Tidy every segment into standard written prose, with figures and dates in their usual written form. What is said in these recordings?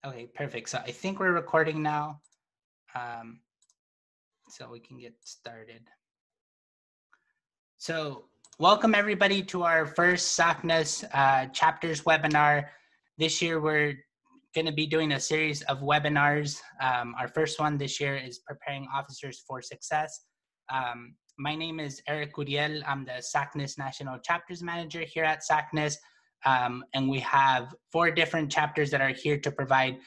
Okay, perfect. So I think we're recording now, so we can get started. So welcome everybody to our first SACNAS chapters webinar. This year we're going to be doing a series of webinars. Our first one this year is Preparing Officers for Success. My name is Eric Uriel. I'm the SACNAS National Chapters Manager here at SACNAS. And we have 4 different chapters that are here to provide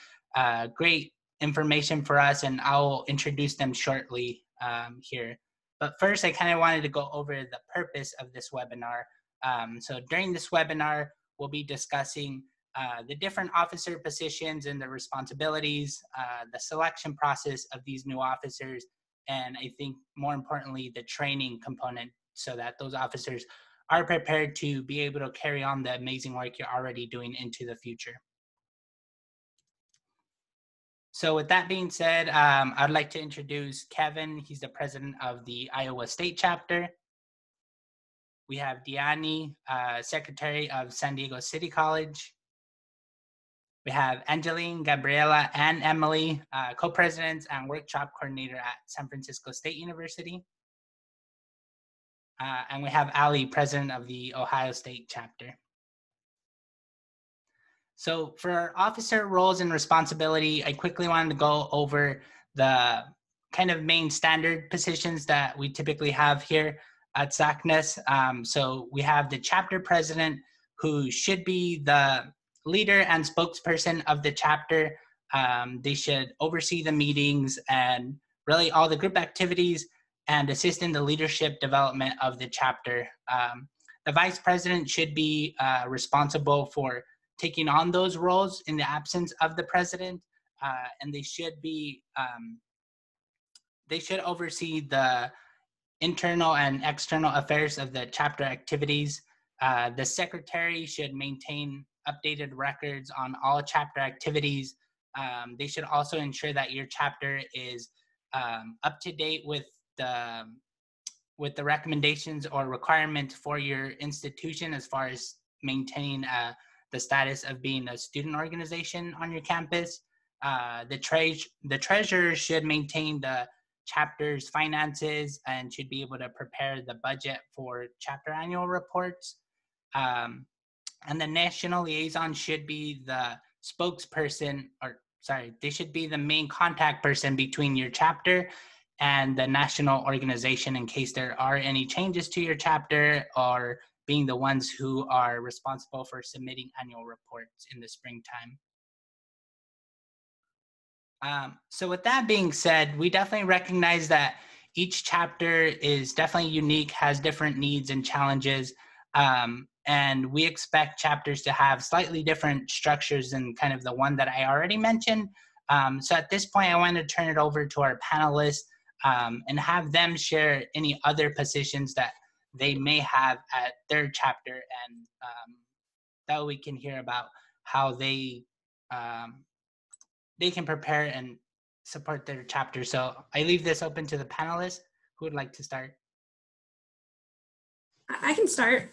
great information for us, and I'll introduce them shortly here. But first, I kind of wanted to go over the purpose of this webinar. So during this webinar, we'll be discussing the different officer positions and the responsibilities, the selection process of these new officers, and I think more importantly, the training component so that those officers are prepared to be able to carry on the amazing work you're already doing into the future. So with that being said, I'd like to introduce Kevin. He's the president of the Iowa State chapter. We have Diani, secretary of San Diego City College. We have Angeline, Gabriela, and Emily, co-presidents and workshop coordinator at San Francisco State University. And we have Ali, president of the Ohio State chapter. So for our officer roles and responsibility, I quickly wanted to go over the kind of main standard positions that we typically have here at SACNAS. So we have the chapter president, who should be the leader and spokesperson of the chapter. They should oversee the meetings and really all the group activities and assist in the leadership development of the chapter. The vice president should be responsible for taking on those roles in the absence of the president, and they should oversee the internal and external affairs of the chapter activities. The secretary should maintain updated records on all chapter activities. They should also ensure that your chapter is up to date with the recommendations or requirements for your institution as far as maintaining the status of being a student organization on your campus. The treasurer should maintain the chapter's finances and should be able to prepare the budget for chapter annual reports. And the national liaison should be the spokesperson, they should be the main contact person between your chapter and the national organization in case there are any changes to your chapter, or being the ones who are responsible for submitting annual reports in the springtime. So with that being said, we definitely recognize that each chapter is definitely unique, has different needs and challenges, and we expect chapters to have slightly different structures than kind of the one that I already mentioned. So at this point, I want to turn it over to our panelists and have them share any other positions that they may have at their chapter, and that we can hear about how they can prepare and support their chapter. So I leave this open to the panelists. Who would like to start? I can start.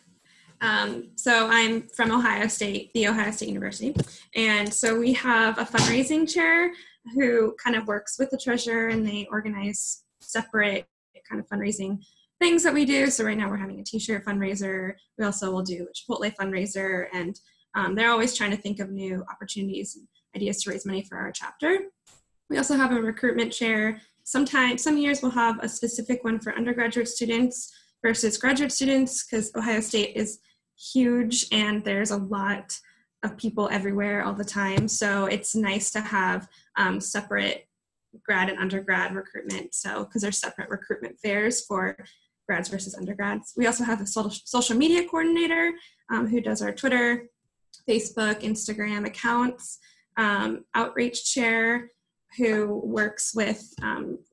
So I'm from Ohio State, the Ohio State University. And so we have a fundraising chair who kind of works with the treasurer, and they organize separate kind of fundraising things that we do. So right now we're having a t-shirt fundraiser. We also will do a Chipotle fundraiser, and they're always trying to think of new opportunities and ideas to raise money for our chapter. We also have a recruitment chair. Some years we'll have a specific one for undergraduate students versus graduate students, because Ohio State is huge and there's a lot of people everywhere all the time. So it's nice to have separate grad and undergrad recruitment. So because there's separate recruitment fairs for grads versus undergrads. We also have a social media coordinator who does our Twitter, Facebook, Instagram accounts, outreach chair who works with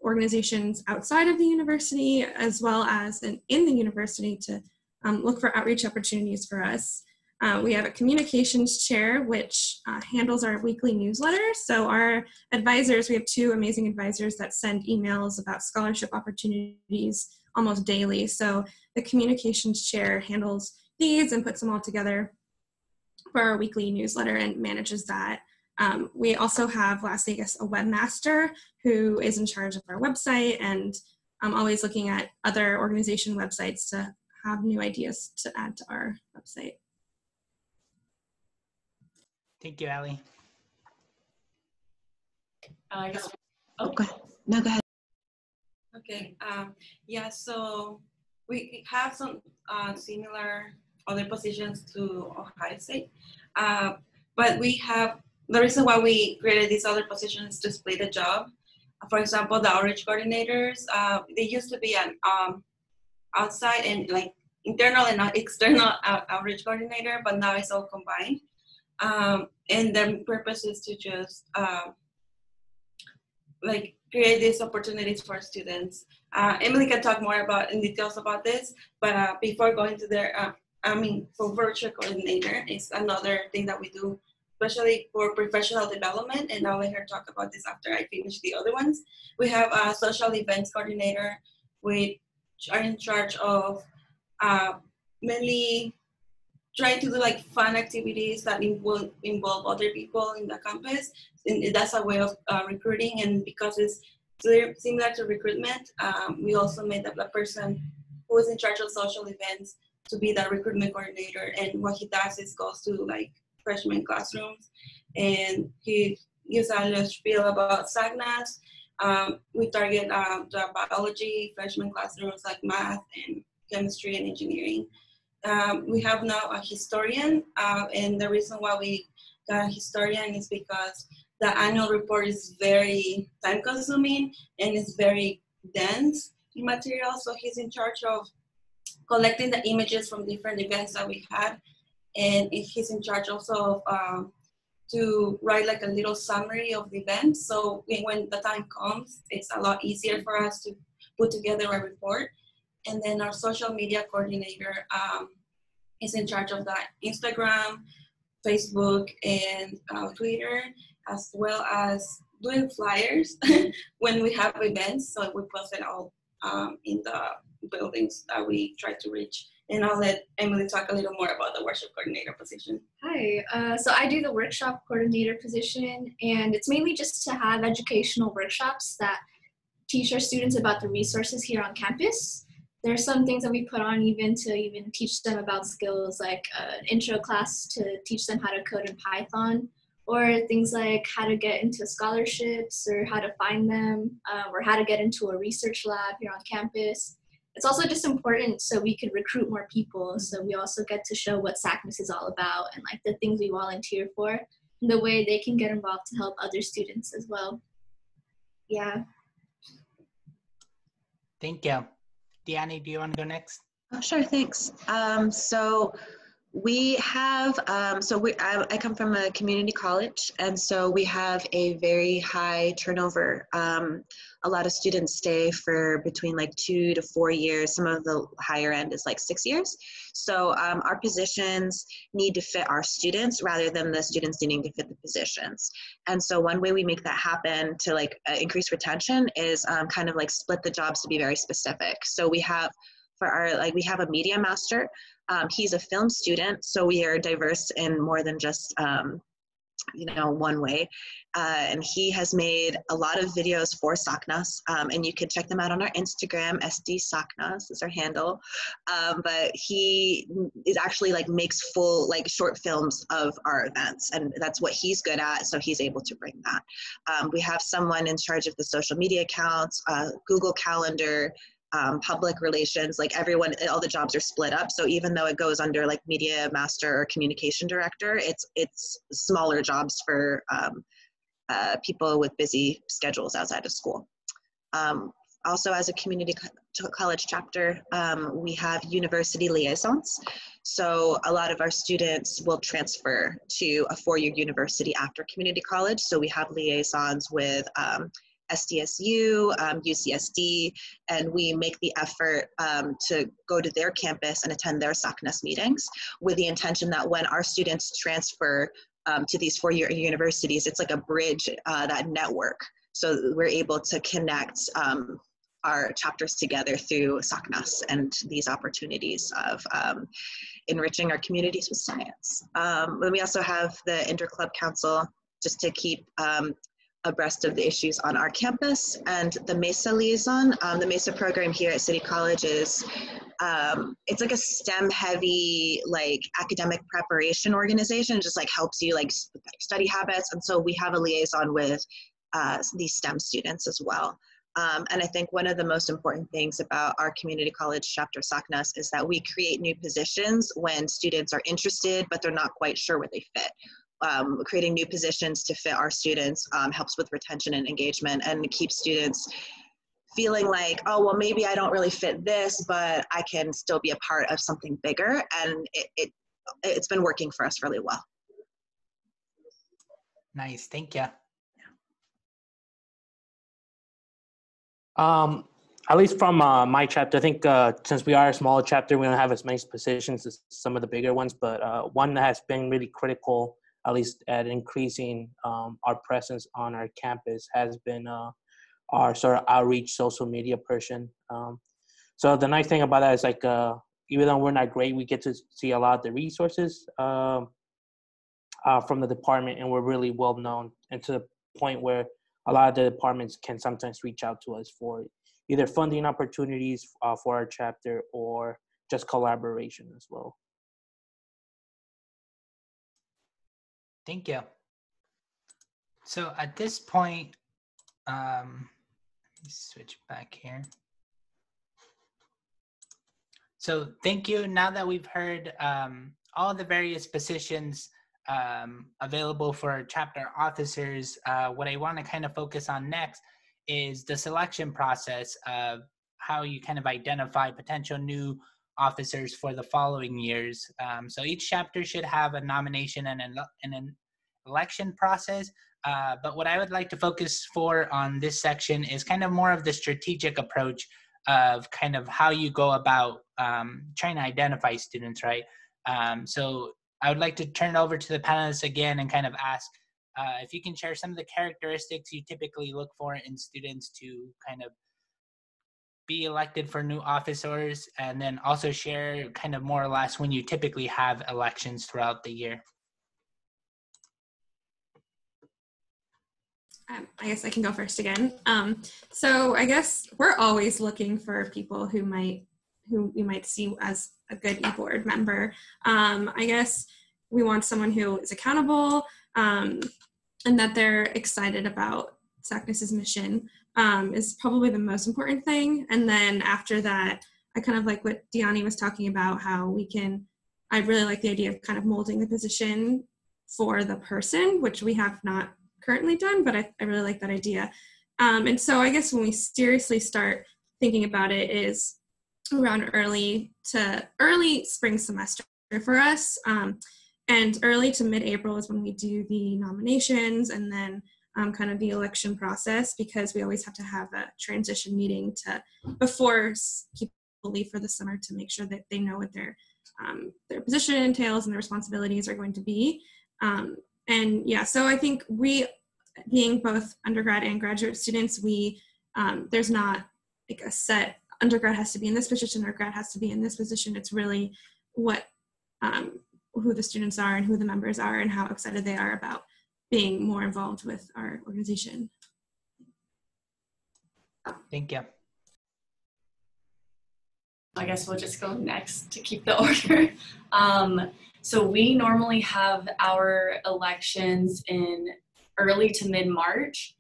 organizations outside of the university as well as in the university to look for outreach opportunities for us. We have a communications chair, which handles our weekly newsletter. So our advisors, we have 2 amazing advisors that send emails about scholarship opportunities almost daily. So the communications chair handles these and puts them all together for our weekly newsletter and manages that. We also have, lastly, I guess, a webmaster who is in charge of our website, and I'm always looking at other organization websites to have new ideas to add to our website. Thank you, Allie. I guess. Oh, go ahead. No, go ahead. Okay. Yeah. So we have some similar other positions to Ohio State, but we have the reason why we created these other positions to split the job. For example, the outreach coordinators. They used to be an outside and like internal and external outreach coordinator, but now it's all combined. And the purpose is to just like create these opportunities for students. Emily can talk more in details about this, but before going to their, for virtual coordinator is another thing that we do, especially for professional development, and I'll let her talk about this after I finish the other ones. We have a social events coordinator, which are in charge of mainly trying to do like fun activities that involve other people in the campus. And that's a way of recruiting, and because it's similar to recruitment, we also made up the person who is in charge of social events to be the recruitment coordinator. And what he does is goes to like freshman classrooms, and he gives a little spiel about SACNAS. We target the biology freshman classrooms like math and chemistry and engineering. We have now a historian, and the reason why we got a historian is because the annual report is very time consuming and it's very dense in material. So he's in charge of collecting the images from different events that we had. And he's in charge also of to write like a little summary of the events. So when the time comes, it's a lot easier for us to put together a report. And then our social media coordinator is in charge of that Instagram, Facebook, and Twitter, as well as doing flyers when we have events. So we post it all in the buildings that we try to reach. And I'll let Emily talk a little more about the workshop coordinator position. Hi, so I do the workshop coordinator position, and it's mainly just to have educational workshops that teach our students about the resources here on campus. There are some things that we put on even to teach them about skills like an intro class to teach them how to code in Python, or things like how to get into scholarships or how to find them, or how to get into a research lab here on campus. It's also just important so we could recruit more people. So we also get to show what SACNAS is all about and like the things we volunteer for and the way they can get involved to help other students as well. Yeah. Thank you. Deanne, do you want to go next? Oh, sure, thanks. So we have, I come from a community college, and so we have a very high turnover. A lot of students stay for between like 2 to 4 years. Some of the higher end is like 6 years. So our positions need to fit our students rather than the students needing to fit the positions. And so one way we make that happen to like increase retention is kind of like split the jobs to be very specific. So we have we have a media master. He's a film student, so we are diverse in more than just one way. And he has made a lot of videos for SACNAS, and you can check them out on our Instagram. SD SACNAS is our handle. But he is actually like makes full like short films of our events, and that's what he's good at, so he's able to bring that. We have someone in charge of the social media accounts, Google Calendar, public relations, like everyone, all the jobs are split up. So even though it goes under like media master or communication director, it's smaller jobs for people with busy schedules outside of school. Also, as a community college chapter, we have university liaisons. So a lot of our students will transfer to a 4-year university after community college. So we have liaisons with SDSU, UCSD, and we make the effort to go to their campus and attend their SACNAS meetings with the intention that when our students transfer to these 4-year universities, it's like a bridge, that network. So we're able to connect our chapters together through SACNAS and these opportunities of enriching our communities with science. Then we also have the Interclub Council. just to keep abreast of the issues on our campus. And the MESA liaison, the MESA program here at City College is, it's like a STEM heavy, like academic preparation organization, just like helps you like with study habits. And so we have a liaison with these STEM students as well. And I think one of the most important things about our community college chapter SACNAS is that we create new positions when students are interested, but they're not quite sure where they fit. Creating new positions to fit our students helps with retention and engagement, and keeps students feeling like, oh, well, maybe I don't really fit this, but I can still be a part of something bigger. And it's been working for us really well. Nice, thank you. At least from my chapter, I think since we are a smaller chapter, we don't have as many positions as some of the bigger ones, but one that has been really critical, at least at increasing our presence on our campus, has been our sort of outreach social media person. So the nice thing about that is like, even though we're not great, we get to see a lot of the resources from the department, and we're really well known, and to the point where a lot of the departments can sometimes reach out to us for either funding opportunities for our chapter or just collaboration as well. Thank you. So at this point, let me switch back here. So thank you. Now that we've heard all the various positions available for chapter officers, what I want to kind of focus on next is the selection process of how you kind of identify potential new officers for the following years. So each chapter should have a nomination and an election process, but what I would like to focus for on this section is kind of more of the strategic approach of kind of how you go about trying to identify students, right? So I would like to turn it over to the panelists again and kind of ask if you can share some of the characteristics you typically look for in students to kind of be elected for new officers, and then also share kind of more or less when you typically have elections throughout the year. I guess I can go first again. So I guess we're always looking for people who we might see as a good e-board member. I guess we want someone who is accountable and that they're excited about SACNAS's mission is probably the most important thing. And then after that, I kind of like what Deani was talking about, how I really like the idea of kind of molding the position for the person, which we have not currently done, but I really like that idea. And so I guess when we seriously start thinking about it is around early spring semester for us. And early to mid-April is when we do the nominations and then kind of the election process, because we always have to have a transition meeting before people leave for the summer to make sure that they know what their position entails and their responsibilities are going to be. And yeah, so I think we, being both undergrad and graduate students, there's not like a set undergrad has to be in this position or grad has to be in this position. It's really who the students are and who the members are and how excited they are about being more involved with our organization. Thank you. I guess we'll just go next to keep the order. So we normally have our elections in early to mid-March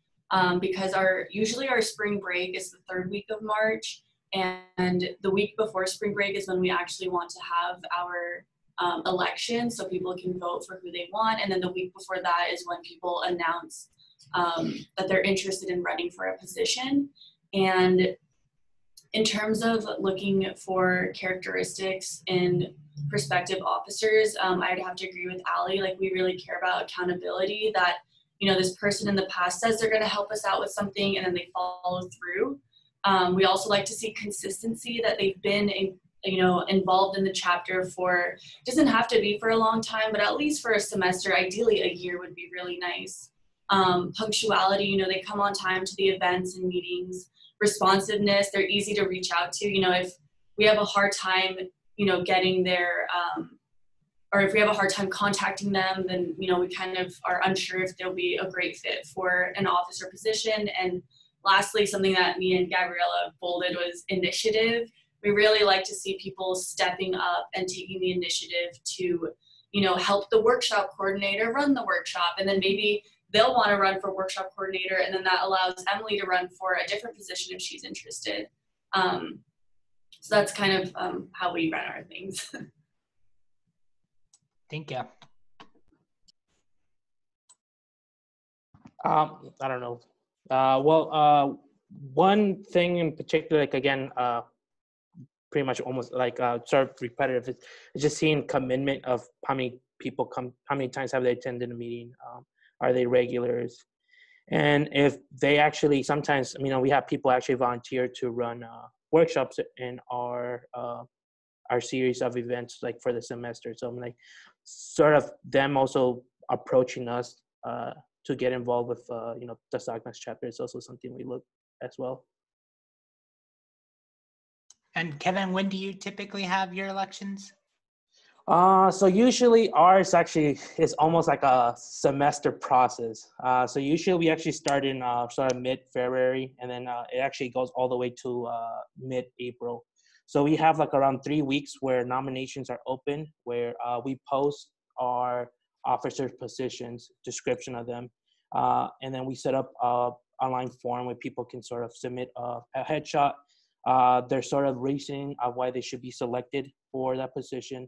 because usually our spring break is the third week of March, and the week before spring break is when we actually want to have our election so people can vote for who they want, and then the week before that is when people announce that they're interested in running for a position. And in terms of looking for characteristics in prospective officers, I'd have to agree with Allie. Like, we really care about accountability, that, you know, this person in the past says they're going to help us out with something and then they follow through. We also like to see consistency, that they've been involved in the chapter for, doesn't have to be for a long time, but at least for a semester. Ideally a year would be really nice. Punctuality, they come on time to the events and meetings. Responsiveness, they're easy to reach out to. If we have a hard time, getting their or if we have a hard time contacting them, then, you know, we kind of are unsure if they'll be a great fit for an officer position. And lastly, something that me and Gabriella bolded was initiative. We really like to see people stepping up and taking the initiative to, you know, help the workshop coordinator run the workshop. And then maybe they'll want to run for workshop coordinator, and then that allows Emily to run for a different position if she's interested. So that's kind of how we run our things. Thank you. I don't know. Well, one thing in particular, like again, pretty much almost like sort of repetitive, is just seeing commitment of how many people come, how many times have they attended a meeting, are they regulars, and if they actually sometimes, you know, we have people actually volunteer to run workshops in our series of events like for the semester. So I'm like, sort of them also approaching us to get involved with you know, the SACNAS chapter is also something we look as well. And Kevin, when do you typically have your elections? So usually ours actually is almost like a semester process. So usually we actually start in sort of mid-February, and then it actually goes all the way to mid-April. So we have like around 3 weeks where nominations are open, where we post our officer positions, description of them, and then we set up an online form where people can sort of submit a headshot, their sort of reasoning of why they should be selected for that position.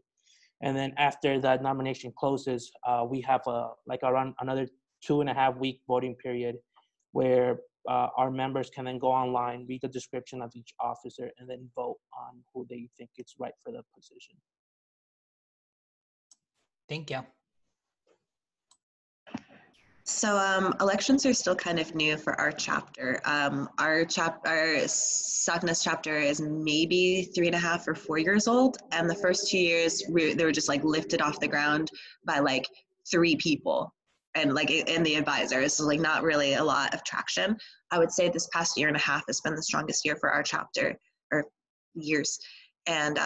And then after that nomination closes, we have like around another 2.5 week voting period where our members can then go online, read the description of each officer, and then vote on who they think is right for the position. Thank you. So elections are still kind of new for our chapter. Our SACNAS chapter is maybe 3.5 or 4 years old, and the first 2 years they were just like lifted off the ground by like 3 people, and like and the advisors. So like not really a lot of traction. I would say this past 1.5 years has been the strongest year for our chapter, or years. And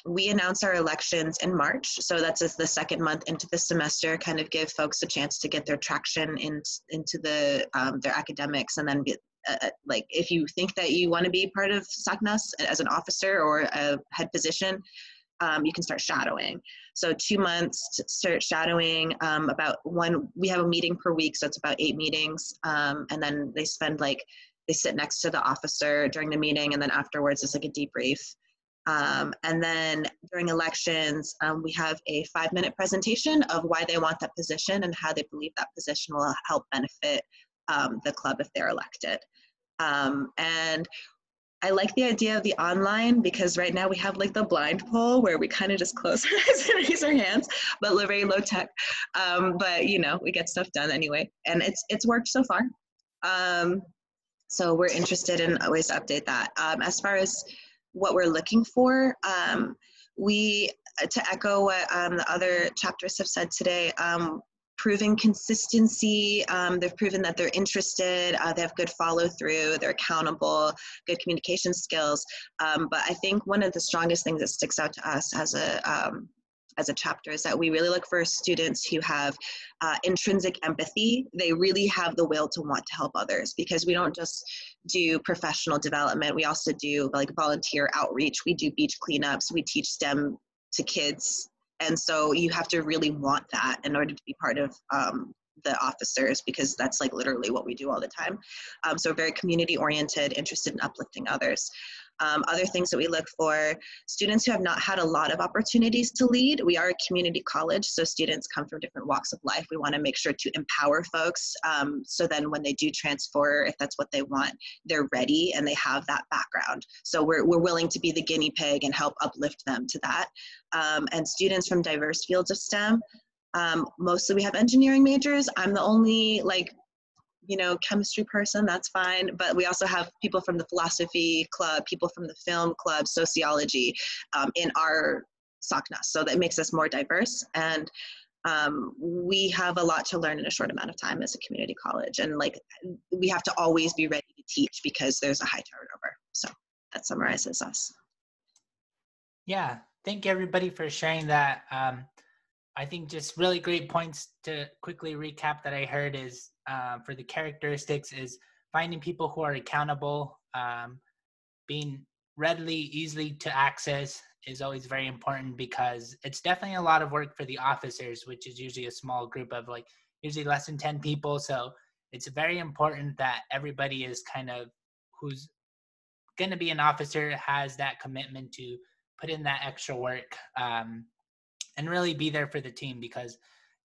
we announce our elections in March. So that's the second month into the semester, kind of give folks a chance to get their traction into the their academics. And then get, like, if you think that you want to be part of SACNAS as an officer or a head position, you can start shadowing. So 2 months to start shadowing, we have a meeting per week. So it's about 8 meetings. And then they sit next to the officer during the meeting. And then afterwards it's like a debrief. And then during elections, we have a 5-minute presentation of why they want that position and how they believe that position will help benefit the club if they're elected. And I like the idea of the online, because right now we have like the blind poll where we kind of just close our eyes and raise our hands, but we're very low tech. But you know, we get stuff done anyway, and it's worked so far. So we're interested in ways to update that. As far as what we're looking for, to echo what the other chapters have said today, proving consistency. They've proven that they're interested, they have good follow through, they're accountable, good communication skills. But I think one of the strongest things that sticks out to us as a chapter is that we really look for students who have intrinsic empathy. They really have the will to want to help others, because we don't just do professional development. We also do like volunteer outreach. We do beach cleanups. We teach STEM to kids. And so you have to really want that in order to be part of the officers, because that's like literally what we do all the time. So very community oriented, interested in uplifting others. Other things that we look for, students who have not had a lot of opportunities to lead. We are a community college, so students come from different walks of life. We want to make sure to empower folks, so then when they do transfer, if that's what they want, they're ready and they have that background. So we're willing to be the guinea pig and help uplift them to that. And students from diverse fields of STEM. Mostly we have engineering majors. I'm the only chemistry person, that's fine. But we also have people from the philosophy club, people from the film club, sociology in our SACNAS. So that makes us more diverse. And we have a lot to learn in a short amount of time as a community college. And like, we have to always be ready to teach because there's a high turnover. So that summarizes us. Yeah, thank you everybody for sharing that. I think just really great points to quickly recap that I heard is for the characteristics is finding people who are accountable, being readily, easily to access is always very important because it's definitely a lot of work for the officers, which is usually a small group of like usually less than 10 people. So it's very important that everybody is kind of who's going to be an officer has that commitment to put in that extra work and really be there for the team, because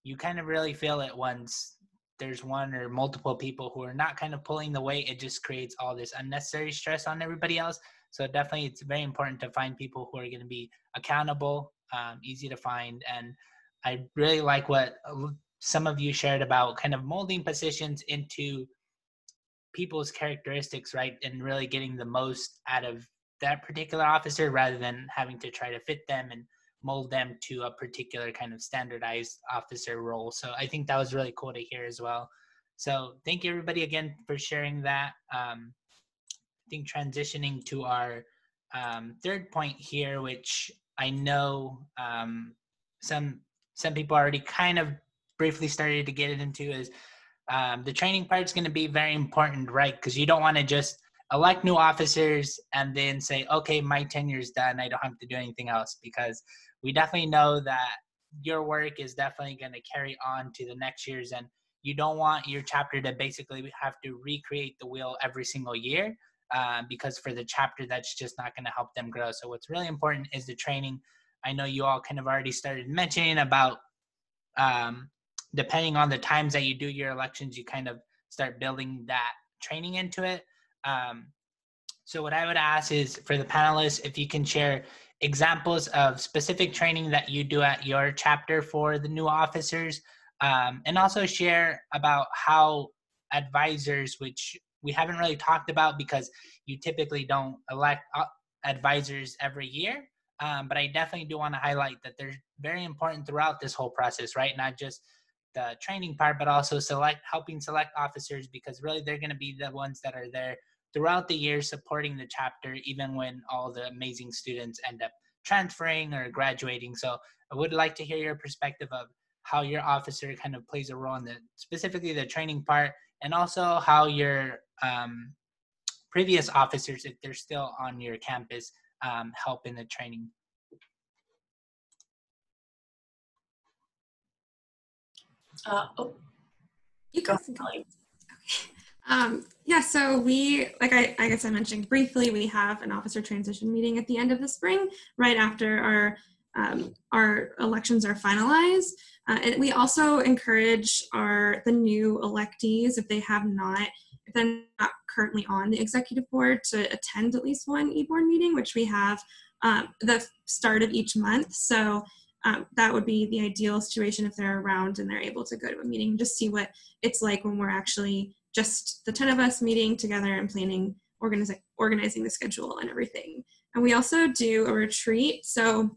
you kind of really feel it once there's one or multiple people who are not kind of pulling the weight. It just creates all this unnecessary stress on everybody else. So definitely it's very important to find people who are going to be accountable, easy to find. And I really like what some of you shared about kind of molding positions into people's characteristics, right? And really getting the most out of that particular officer rather than having to try to fit them and mold them to a particular kind of standardized officer role. So I think that was really cool to hear as well. So thank you everybody again for sharing that. I think transitioning to our third point here, which I know some people already kind of briefly started to get it into, is the training part is going to be very important, right? Because you don't want to just elect new officers and then say, okay, my tenure is done, I don't have to do anything else, because we definitely know that your work is definitely going to carry on to the next years, and you don't want your chapter to basically have to recreate the wheel every single year, because for the chapter, that's just not going to help them grow. So what's really important is the training. I know you all kind of already started mentioning about depending on the times that you do your elections, you kind of start building that training into it. So what I would ask is for the panelists, if you can share examples of specific training that you do at your chapter for the new officers, and also share about how advisors, which we haven't really talked about because you typically don't elect advisors every year, but I definitely do want to highlight that they're very important throughout this whole process, right? Not just the training part, but also helping select officers, because really they're going to be the ones that are there throughout the year supporting the chapter, even when all the amazing students end up transferring or graduating. So I would like to hear your perspective of how your officer kind of plays a role in specifically the training part, and also how your previous officers, if they're still on your campus, help in the training. You go. Yeah, so we, I guess I mentioned briefly, we have an officer transition meeting at the end of the spring, right after our elections are finalized. And we also encourage the new electees, if they're not currently on the executive board, to attend at least one e-board meeting, which we have the start of each month. So that would be the ideal situation if they're around and they're able to go to a meeting, just see what it's like when we're actually just the 10 of us meeting together and planning, organizing the schedule and everything. And we also do a retreat. So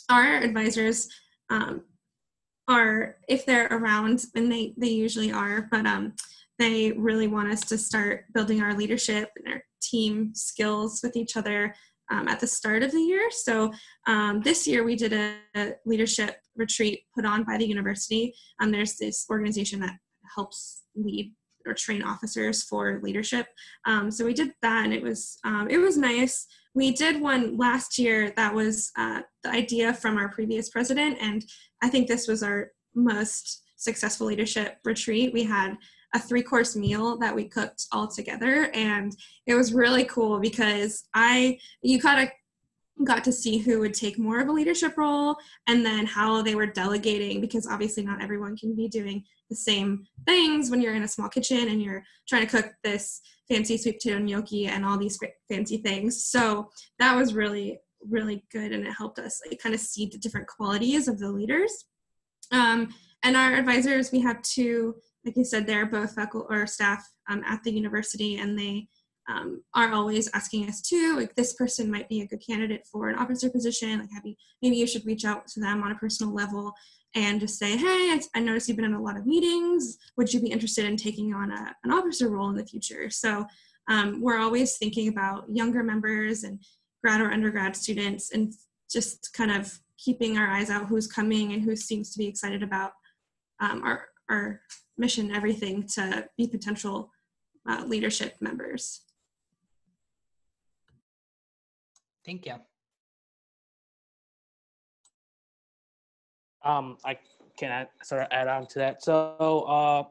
our advisors are, if they're around, and they usually are, but they really want us to start building our leadership and our team skills with each other at the start of the year. So this year we did a leadership retreat put on by the university. There's this organization that helps lead or train officers for leadership. So we did that, and it was nice. We did one last year that was the idea from our previous president, and I think this was our most successful leadership retreat. We had a 3-course meal that we cooked all together, and it was really cool because you kind of got to see who would take more of a leadership role, and then how they were delegating, because obviously not everyone can be doing the same things when you're in a small kitchen and you're trying to cook this fancy sweet potato gnocchi and all these fancy things. So that was really, really good, and it helped us kind of see the different qualities of the leaders. And our advisors, we have 2, like you said, they're both faculty or staff at the university, and they are always asking us too, this person might be a good candidate for an officer position, maybe you should reach out to them on a personal level and just say, hey, I noticed you've been in a lot of meetings, would you be interested in taking on an officer role in the future? So we're always thinking about younger members and grad or undergrad students, and just kind of keeping our eyes out who's coming and who seems to be excited about our mission and everything to be potential leadership members. Thank you. I can sort of add on to that. So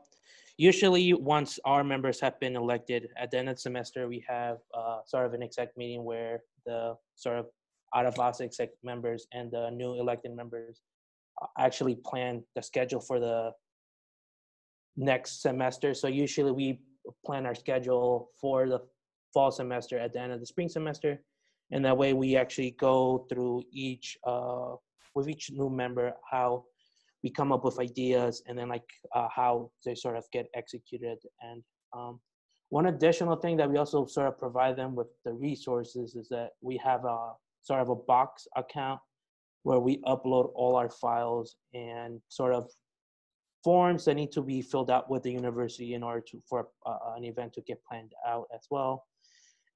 usually once our members have been elected, at the end of the semester, we have sort of an exec meeting where the sort of out-of-office exec members and the new elected members actually plan the schedule for the next semester. So usually we plan our schedule for the fall semester at the end of the spring semester. And that way we actually go through each, with each new member, how we come up with ideas and then like how they sort of get executed. And one additional thing that we also sort of provide them with the resources is that we have a sort of a box account where we upload all our files and sort of forms that need to be filled out with the university in order for an event to get planned out as well.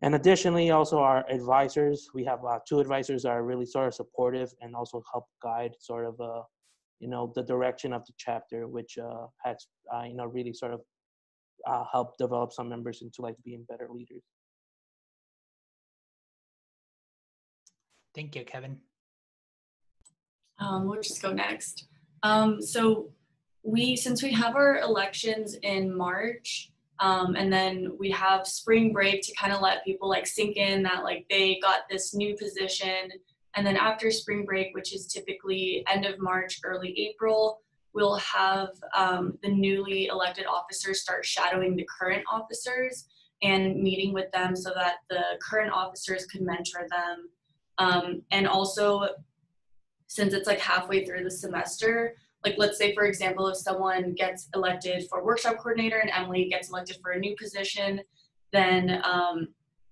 And additionally, also our advisors, we have 2 advisors that are really sort of supportive and also help guide sort of, the direction of the chapter, which has, really sort of helped develop some members into like being better leaders. Thank you, Kevin. We'll just go next. So since we have our elections in March, and then we have spring break to kind of let people like sink in that like they got this new position. And then after spring break, which is typically end of March, early April, we'll have the newly elected officers start shadowing the current officers and meeting with them so that the current officers could mentor them. And also, since it's like halfway through the semester, like let's say, for example, if someone gets elected for workshop coordinator and Emily gets elected for a new position, then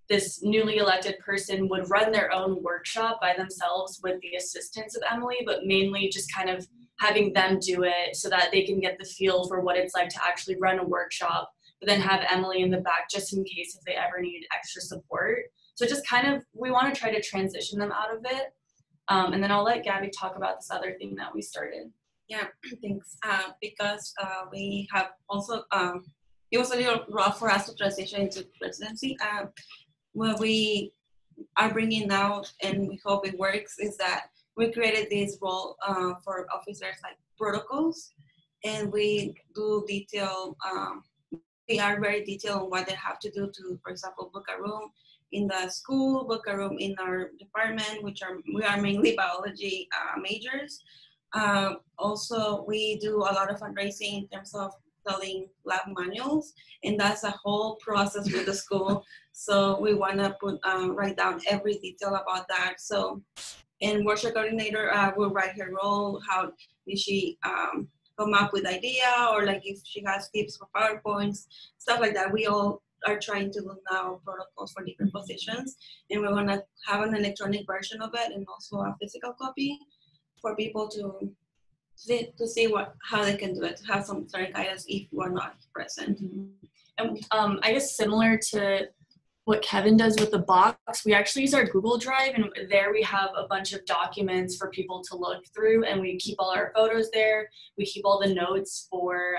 this newly elected person would run their own workshop by themselves with the assistance of Emily, but mainly just kind of having them do it so that they can get the feel for what it's like to actually run a workshop, but then have Emily in the back just in case if they ever need extra support. So just kind of, we want to try to transition them out of it. And then I'll let Gabby talk about this other thing that we started. Yeah, thanks. Because we have also, it was a little rough for us to transition into presidency. What we are bringing out, and we hope it works, is that we created this role for officers like protocols, and we do detail, we are very detailed on what they have to do to, for example, book a room in the school, book a room in our department, we are mainly biology majors. Also, we do a lot of fundraising in terms of selling lab manuals, and that's a whole process with the school. So we want to write down every detail about that. So, in workshop coordinator, will write her role. How did she come up with idea, or like if she has tips for PowerPoints, stuff like that. We all are trying to look now protocols for different positions, and we want to have an electronic version of it and also a physical copy for people to see how they can do it, to have some certain guidance if you are not present. And I guess similar to what Kevin does with the box, we actually use our Google Drive, and there we have a bunch of documents for people to look through, and we keep all our photos there. We keep all the notes for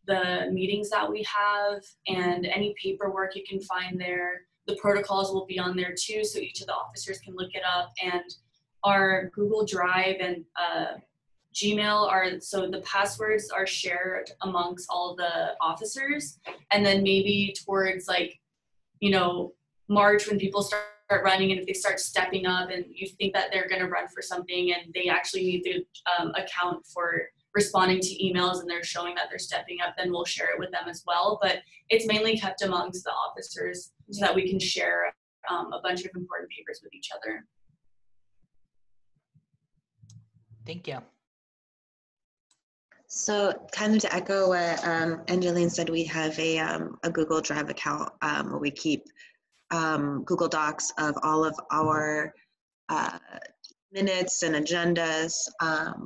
the meetings that we have, and any paperwork you can find there. The protocols will be on there too, so each of the officers can look it up. And our Google Drive and Gmail so the passwords are shared amongst all the officers. And then maybe towards like, March, when people start running, and if they start stepping up and you think that they're going to run for something and they actually need to account for responding to emails and they're showing that they're stepping up, then we'll share it with them as well. But it's mainly kept amongst the officers so that we can share a bunch of important papers with each other. Thank you. So kind of to echo what Angeline said, we have a Google Drive account where we keep Google Docs of all of our minutes and agendas.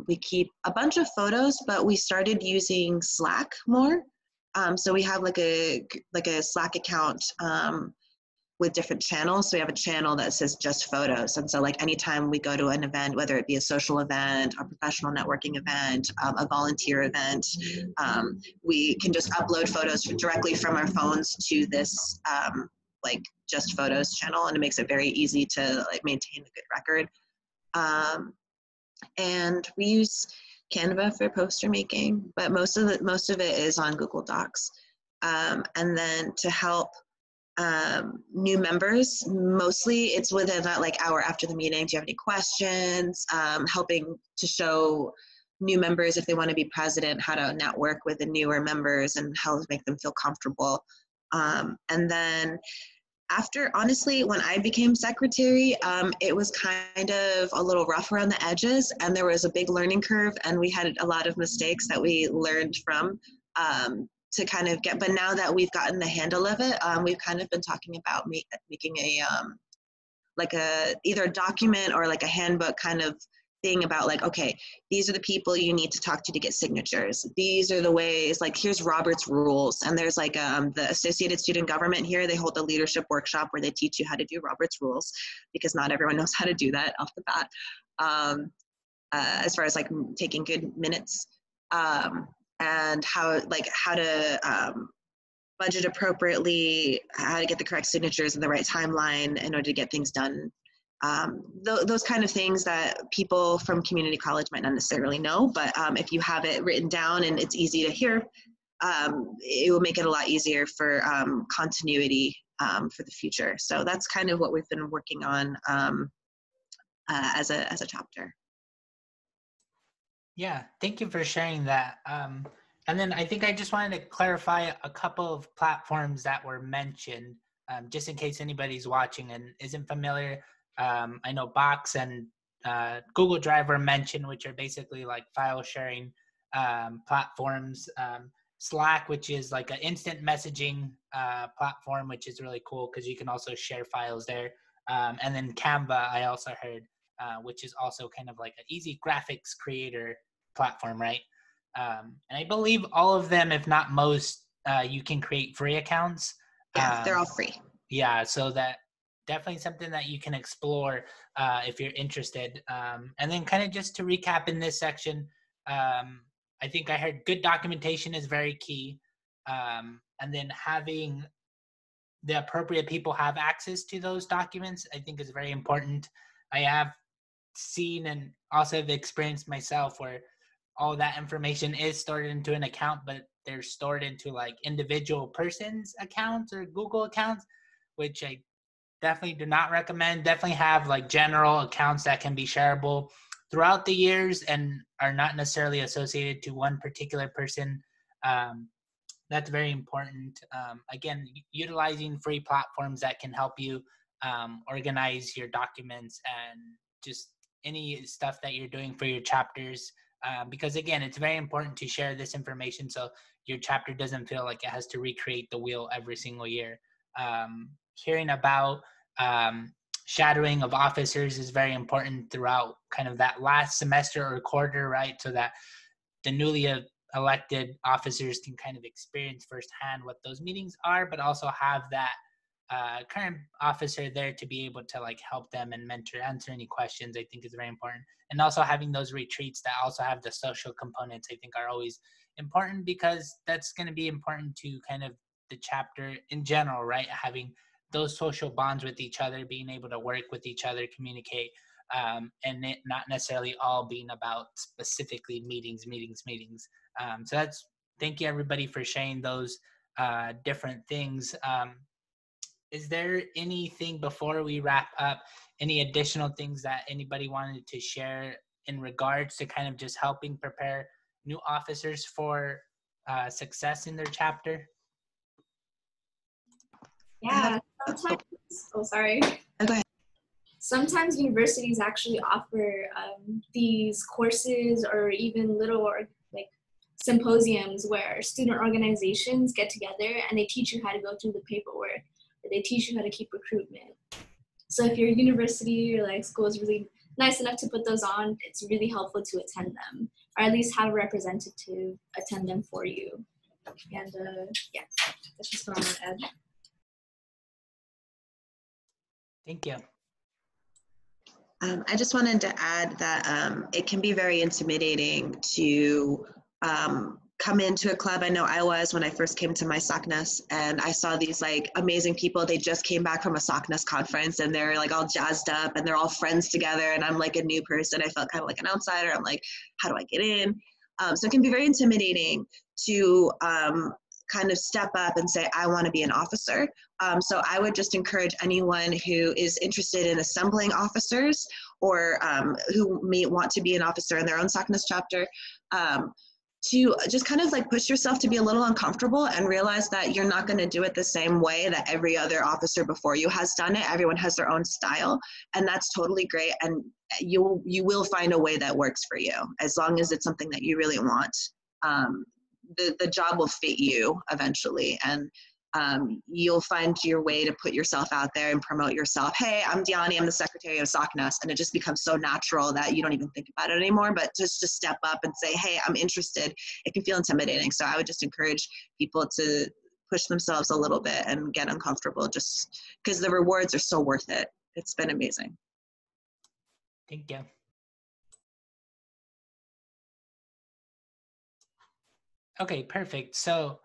We keep a bunch of photos, but we started using Slack more. So we have like a Slack account with different channels. So we have a channel that says just photos. And so like anytime we go to an event, whether it be a social event, a professional networking event, a volunteer event, we can just upload photos directly from our phones to this like just photos channel, and it makes it very easy to like maintain a good record. And we use Canva for poster making, but most of it is on Google Docs. And then to help new members, mostly it's within that like hour after the meeting. Do you have any questions? Helping to show new members, if they want to be president, how to network with the newer members and how to make them feel comfortable. And then after, honestly, when I became secretary, it was kind of a little rough around the edges, and there was a big learning curve, and we had a lot of mistakes that we learned from to kind of get, but now that we've gotten the handle of it, we've kind of been talking about making a, like either a document or like a handbook kind of thing about like, okay, these are the people you need to talk to get signatures. These are the ways, like here's Robert's rules. And there's like the Associated Student Government here, they hold a leadership workshop where they teach you how to do Robert's rules, because not everyone knows how to do that off the bat. As far as like taking good minutes, and how to budget appropriately, how to get the correct signatures in the right timeline in order to get things done. Those kind of things that people from community college might not necessarily know, but if you have it written down and it's easy to hear, it will make it a lot easier for continuity for the future. So that's kind of what we've been working on as a chapter. Yeah, thank you for sharing that. And then I think I just wanted to clarify a couple of platforms that were mentioned, just in case anybody's watching and isn't familiar. I know Box and Google Drive were mentioned, which are basically like file sharing platforms. Slack, which is like an instant messaging platform, which is really cool because you can also share files there. And then Canva, I also heard, which is also kind of like an easy graphics creator platform, right? And I believe all of them, if not most, you can create free accounts. Yeah, they're all free. Yeah, so that definitely something that you can explore if you're interested. And then kind of just to recap in this section, I think I heard good documentation is very key. And then having the appropriate people have access to those documents, I think is very important. I have seen and also have experienced myself where all that information is stored into an account, but they're stored into like individual persons' accounts or Google accounts, which I definitely do not recommend. Definitely have like general accounts that can be shareable throughout the years and are not necessarily associated to one particular person. That's very important. Again, utilizing free platforms that can help you organize your documents and just any stuff that you're doing for your chapters. Because again, it's very important to share this information so your chapter doesn't feel like it has to recreate the wheel every single year. Hearing about shadowing of officers is very important throughout kind of that last semester or quarter, right? So that the newly elected officers can kind of experience firsthand what those meetings are, but also have that current officer there to be able to like help them and mentor, answer any questions, I think is very important. And also having those retreats that also have the social components, I think are always important, because that's going to be important to kind of the chapter in general, right? Having those social bonds with each other, being able to work with each other, communicate, and it not necessarily all being about specifically meetings. So that's, thank you everybody for sharing those different things. Is there anything before we wrap up, any additional things that anybody wanted to share in regards to kind of just helping prepare new officers for success in their chapter? Yeah, sometimes, oh, sorry. Oh, go ahead. Sometimes universities actually offer these courses or even little like symposiums where student organizations get together and they teach you how to go through the paperwork, or they teach you how to keep recruitment. So if your university or like school is really nice enough to put those on, it's really helpful to attend them, or at least have a representative attend them for you. And yeah, that's just what I want to add. Thank you. I just wanted to add that it can be very intimidating to come into a club. I know I was when I first came to my SACNAS, and I saw these like amazing people. They just came back from a SACNAS conference and they're like all jazzed up and they're all friends together. And I'm like a new person. I felt kind of like an outsider. I'm like, how do I get in? So it can be very intimidating to kind of step up and say, I want to be an officer. So I would just encourage anyone who is interested in assembling officers or who may want to be an officer in their own SACNAS chapter to just kind of like push yourself to be a little uncomfortable and realize that you're not going to do it the same way that every other officer before you has done it. Everyone has their own style, and that's totally great. And you will find a way that works for you as long as it's something that you really want. The job will fit you eventually, and you'll find your way to put yourself out there and promote yourself. Hey, I'm Diani, I'm the secretary of SACNAS, and it just becomes so natural that you don't even think about it anymore, but just to step up and say, hey, I'm interested. It can feel intimidating, so I would just encourage people to push themselves a little bit and get uncomfortable just because the rewards are so worth it. It's been amazing. Thank you. Okay, perfect. So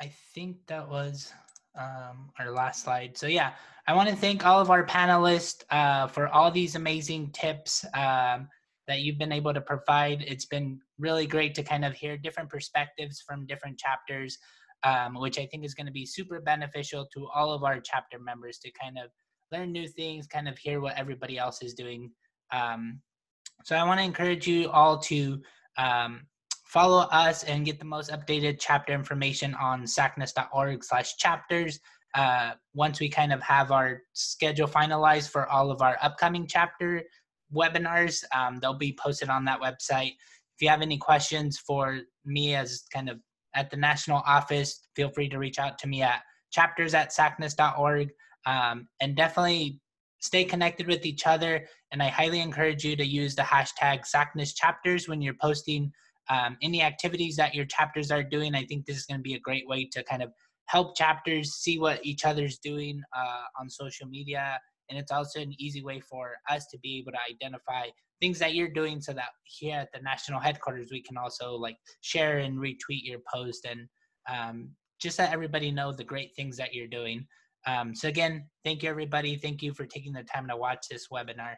I think that was our last slide. So yeah, I want to thank all of our panelists for all these amazing tips that you've been able to provide. It's been really great to kind of hear different perspectives from different chapters, which I think is going to be super beneficial to all of our chapter members to kind of learn new things, kind of hear what everybody else is doing. So I want to encourage you all to follow us and get the most updated chapter information on sacnas.org/chapters. Once we kind of have our schedule finalized for all of our upcoming chapter webinars, they'll be posted on that website. If you have any questions for me as kind of at the national office, feel free to reach out to me at chapters@sacnas.org, and definitely stay connected with each other. And I highly encourage you to use the hashtag SACNAS chapters when you're posting any activities that your chapters are doing. I think this is going to be a great way to kind of help chapters see what each other's doing on social media. And it's also an easy way for us to be able to identify things that you're doing so that here at the national headquarters, we can also like share and retweet your post and just let everybody know the great things that you're doing. So again, thank you, everybody. Thank you for taking the time to watch this webinar.